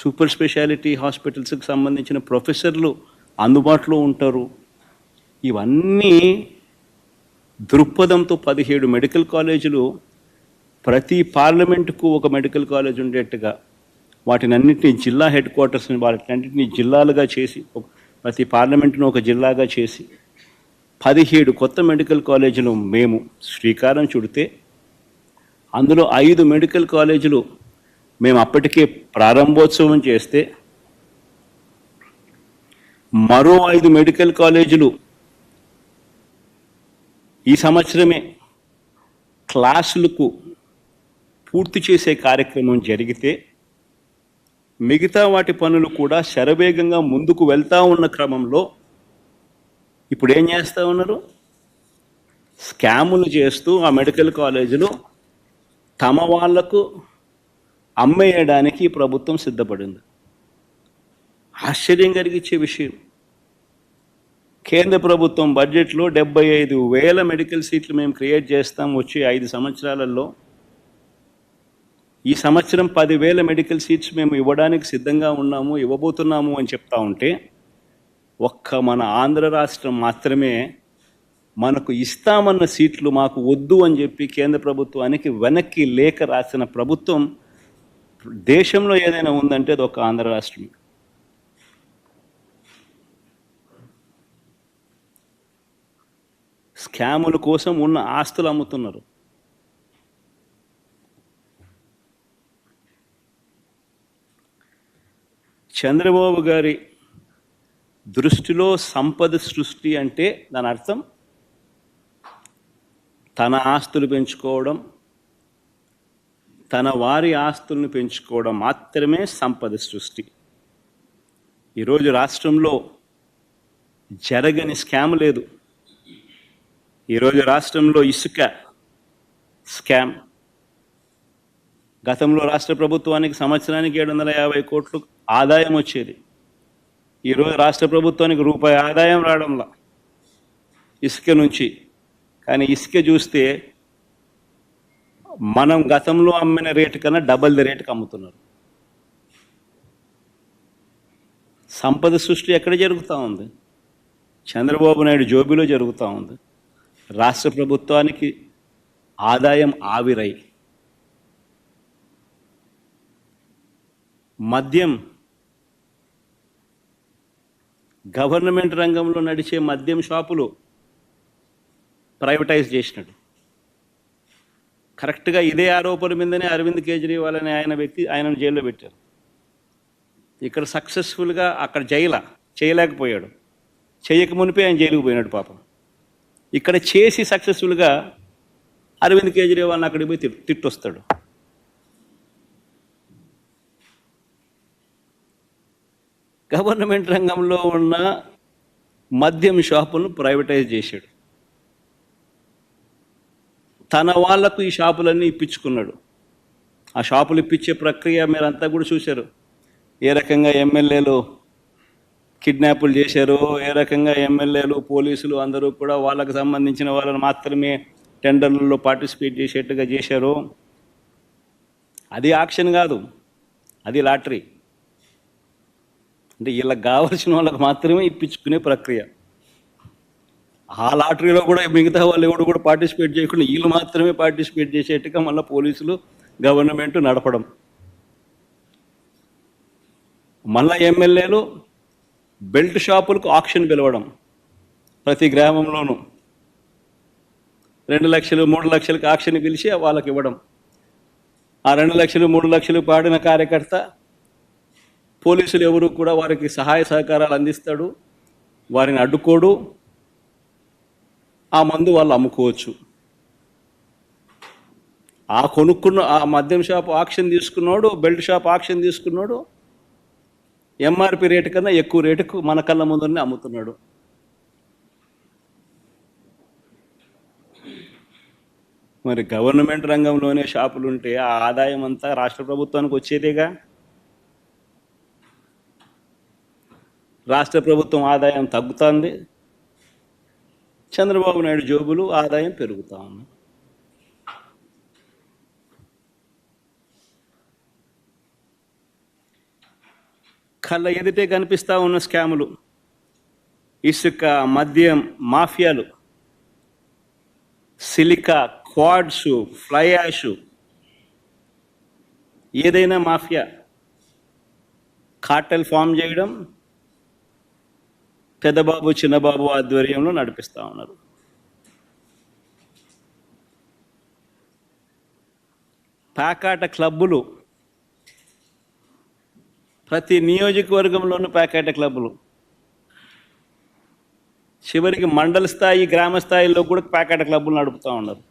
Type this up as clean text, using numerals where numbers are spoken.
Super speciality హాస్పిటల్స్కి సంబంధించిన ప్రొఫెసర్లు అందుబాటులో ఉంటారు. ఇవన్నీ దృక్పథంతో 17 మెడికల్ కాలేజీలు, ప్రతి పార్లమెంటుకు ఒక మెడికల్ కాలేజ్ ఉండేట్టుగా వాటినన్నింటినీ జిల్లా హెడ్ క్వార్టర్స్ని వాటినన్నింటినీ జిల్లాలుగా చేసి, ప్రతి పార్లమెంటును ఒక జిల్లాగా చేసి 17 కొత్త మెడికల్ కాలేజీలు మేము శ్రీకారం చుడితే, అందులో 5 మెడికల్ కాలేజీలు మేము అప్పటికే ప్రారంభోత్సవం చేస్తే, మరో 5 మెడికల్ కాలేజీలు ఈ సంవత్సరమే క్లాసులకు పూర్తి చేసే కార్యక్రమం జరిగితే, మిగతా వాటి పనులు కూడా శరవేగంగా ముందుకు వెళ్తూ ఉన్న క్రమంలో ఇప్పుడు ఏం చేస్తూ ఉన్నారు? స్కాములు చేస్తూ ఆ మెడికల్ కాలేజీలు తమ వాళ్లకు అమ్మేయడానికి ప్రభుత్వం సిద్ధపడింది. ఆశ్చర్యం కలిగించే విషయం, కేంద్ర ప్రభుత్వం బడ్జెట్లో 75,000 మెడికల్ సీట్లు మేము క్రియేట్ చేస్తాం వచ్చే 5 సంవత్సరాలలో. ఈ సంవత్సరం 10,000 మెడికల్ సీట్స్ మేము ఇవ్వడానికి సిద్ధంగా ఉన్నాము, ఇవ్వబోతున్నాము అని చెప్తా ఉంటే, ఒక్క మన ఆంధ్ర రాష్ట్రం మాత్రమే మనకు ఇస్తామన్న సీట్లు మాకు వద్దు అని చెప్పి కేంద్ర ప్రభుత్వానికి వెనక్కి లేఖ రాసిన ప్రభుత్వం దేశంలో ఏదైనా ఉందంటే అది ఒక ఆంధ్ర రాష్ట్రం. స్కాముల కోసం ఉన్న ఆస్తులు అమ్ముతున్నారు. చంద్రబాబు గారి దృష్టిలో సంపద సృష్టి అంటే దాని అర్థం తన ఆస్తులు పెంచుకోవడం, తన వారి ఆస్తులను పెంచుకోవడం మాత్రమే సంపద సృష్టి. ఈరోజు రాష్ట్రంలో జరగని స్కామ్ లేదు. ఈరోజు రాష్ట్రంలో ఇసుక స్కామ్, గతంలో రాష్ట్ర ప్రభుత్వానికి సంవత్సరానికి 750 కోట్లు ఆదాయం వచ్చేది. ఈరోజు రాష్ట్ర ప్రభుత్వానికి రూపాయి ఆదాయం రావడంలా ఇసుక నుంచి. కానీ ఇసుక చూస్తే మనం గతంలో అమ్మిన రేటు కన్నా డబల్ ది రేటుకి అమ్ముతున్నారు. సంపద సృష్టి ఎక్కడ జరుగుతూ ఉంది? చంద్రబాబు నాయుడు జోబిలో జరుగుతూ ఉంది. రాష్ట్ర ప్రభుత్వానికి ఆదాయం ఆవిరై. మద్యం, గవర్నమెంట్ రంగంలో నడిచే మద్యం షాపులు ప్రైవేటైజ్ చేసినాడు. కరెక్ట్గా ఇదే ఆరోపణ మీదనే అరవింద్ కేజ్రీవాల్ అనే ఆయనను జైల్లో పెట్టారు. ఇక్కడ సక్సెస్ఫుల్గా అక్కడ చేయలేకపోయాడు. చేయక మునిపే ఆయన జైలుకు పోయినాడు పాపం. ఇక్కడ చేసి సక్సెస్ఫుల్గా అరవింద్ కేజ్రీవాల్ని అక్కడికి పోయి తిట్టొస్తాడు. గవర్నమెంట్ రంగంలో ఉన్న మద్యం షాపులను ప్రైవేటైజ్ చేశాడు. తన వాళ్లకు ఈ షాపులన్నీ ఇప్పించుకున్నాడు. ఆ షాపులు ఇప్పించే ప్రక్రియ మీరంతా కూడా చూశారు. ఏ రకంగా ఎమ్మెల్యేలు కిడ్నాపులు చేశారో, ఏ రకంగా ఎమ్మెల్యేలు, పోలీసులు అందరూ కూడా వాళ్ళకు సంబంధించిన వాళ్ళని మాత్రమే టెండర్లలో పార్టిసిపేట్ చేసేట్టుగా చేశారో. అది ఆక్షన్ కాదు, అది లాటరీ. అంటే వీళ్ళకి కావాల్సిన వాళ్ళకి మాత్రమే ఇప్పించుకునే ప్రక్రియ. ఆ లాటరీలో కూడా మిగతా వాళ్ళు ఎవరు కూడా పార్టిసిపేట్ చేయకుండా వీళ్ళు మాత్రమే పార్టిసిపేట్ చేసేట్టుగా మళ్ళీ పోలీసులు, గవర్నమెంట్ నడపడం. మళ్ళా ఎమ్మెల్యేలు బెల్ట్ షాపులకు ఆక్షన్ పిలవడం. ప్రతి గ్రామంలోనూ 2 లక్షలు 3 లక్షలకు ఆక్షన్ పిలిచి వాళ్ళకి ఇవ్వడం. ఆ 2 లక్షలు 3 లక్షలు పాడిన కార్యకర్త పోలీసులు ఎవరు కూడా వారికి సహాయ సహకారాలు అందిస్తాడు, వారిని అడ్డుకోడు. ఆ మందు వాళ్ళు అమ్ముకోవచ్చు. ఆ కొనుక్కున్న ఆ మద్యం షాప్ ఆక్షన్ తీసుకున్నాడు, బెల్ట్ షాప్ ఆక్షన్ తీసుకున్నాడు, ఎంఆర్పి రేటు కన్నా ఎక్కువ రేటుకు మన కళ్ళ ముందునే అమ్ముతున్నాడు. మరి గవర్నమెంట్ రంగంలోనే షాపులు ఉంటే ఆ ఆదాయం అంతా రాష్ట్ర ప్రభుత్వానికి వచ్చేదేగా. రాష్ట్ర ప్రభుత్వం ఆదాయం తగ్గుతుంది, చంద్రబాబు నాయుడు జోబులు ఆదాయం పెరుగుతూ ఉంది. కళ్ళ ఎదుటే కనిపిస్తూ ఉన్న స్కాములు, ఇసుక, మద్యం మాఫియాలు, సిలికా, క్వాడ్స్, ఫ్లై యాష్, ఏదైనా మాఫియా కార్టెల్ ఫామ్ చేయడం పెద్దబాబు చిన్నబాబు ఆధ్వర్యంలో నడిపిస్తూ ఉన్నారు. ప్యాకాట క్లబ్బులు, ప్రతి నియోజకవర్గంలోనూ ప్యాకాట క్లబ్బులు, చివరికి మండల స్థాయి గ్రామ స్థాయిలో కూడా ప్యాకాట క్లబ్బులు నడుపుతూ ఉన్నారు.